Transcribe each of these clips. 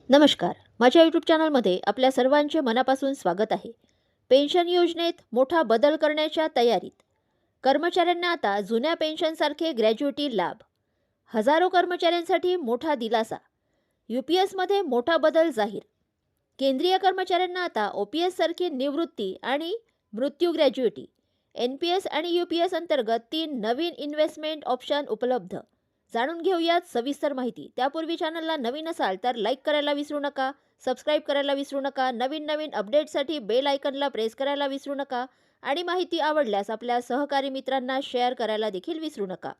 नमस्कार. माझ्या यूट्यूब चॅनलमध्ये आपल्या सर्वांचे मनापासून स्वागत आहे. पेन्शन योजनेत मोठा बदल करण्याच्या तयारीत. कर्मचाऱ्यांना आता जुन्या पेन्शनसारखे ग्रॅज्युइटी लाभ. हजारो कर्मचाऱ्यांसाठी मोठा दिलासा. UPSमध्ये मोठा बदल जाहीर. केंद्रीय कर्मचाऱ्यांना आता OPS सारखी निवृत्ती आणि मृत्यू ग्रॅज्युइटी, NPS आणि UPS अंतर्गत 3 नवीन इन्व्हेस्टमेंट ऑप्शन उपलब्ध. जाणून घेऊयात सविस्तर माहिती. त्यापूर्वी चॅनलला नवीन असाल तर लाईक करायला विसरू नका, सबस्क्राईब करायला विसरू नका, नवीन अपडेट्ससाठी बेल आयकनला प्रेस करायला विसरू नका आणि माहिती आवडल्यास आपल्या सहकारी मित्रांना शेअर करायला देखील विसरू नका.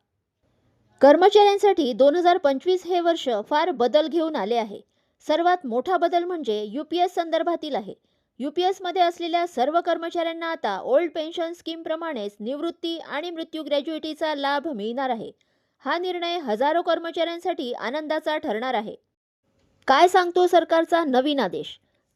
कर्मचाऱ्यांसाठी 2025 हे वर्ष फार बदल घेऊन आले आहे. सर्वात मोठा बदल म्हणजे UPS संदर्भातील आहे. UPSमध्ये असलेल्या सर्व कर्मचाऱ्यांना आता ओल्ड पेन्शन स्कीमप्रमाणेच निवृत्ती आणि मृत्यू ग्रॅज्युइटीचा लाभ मिळणार आहे. हा निर्णय हजारो कर्मचाऱ्यांसाठी आनंदाचा ठरणार आहे. काय सांगतो सरकारचा नवीन आदेश?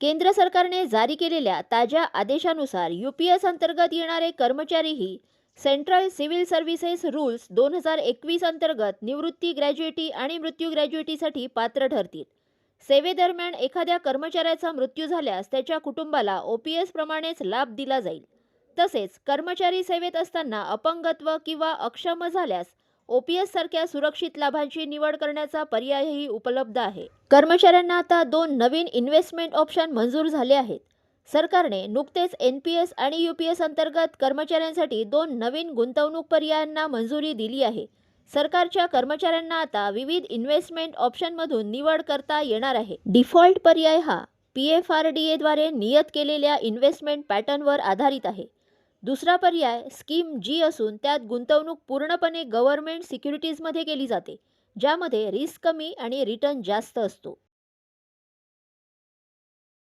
केंद्र सरकारने जारी केलेल्या ताज्या आदेशानुसार UPS अंतर्गत येणारे कर्मचारीही सेंट्रल सिव्हिल सर्व्हिसेस रूल्स 2021 अंतर्गत निवृत्ती ग्रॅज्युइटी आणि मृत्यू ग्रॅज्युइटीसाठी पात्र ठरतील. सेवेदरम्यान एखाद्या कर्मचाऱ्याचा मृत्यू झाल्यास त्याच्या कुटुंबाला OPS प्रमाणेच लाभ दिला जाईल. तसेच कर्मचारी सेवेत असताना अपंगत्व किंवा अक्षम झाल्यास OPS सारख्या सुरक्षित लाभांची निवड करण्याचा पर्यायही उपलब्ध आहे. कर्मचाऱ्यांना आता 2 नवीन इन्व्हेस्टमेंट ऑप्शन मंजूर झाले आहेत. सरकारने नुकतेच NPS आणि UPS अंतर्गत कर्मचाऱ्यांसाठी 2 नवीन गुंतवणूक पर्यायांना मंजुरी दिली आहे. सरकारच्या कर्मचाऱ्यांना आता विविध इन्व्हेस्टमेंट ऑप्शनमधून निवड करता येणार आहे. डिफॉल्ट पर्याय हा PFRDA द्वारे नियत केलेल्या इन्व्हेस्टमेंट पॅटर्नवर आधारित आहे. दुसरा पर्याय स्कीम G असून त्यात गुंतवणूक पूर्णपणे गव्हर्नमेंट सिक्युरिटीजमध्ये केली जाते, ज्यामध्ये रिस्क कमी आणि रिटर्न जास्त असतो.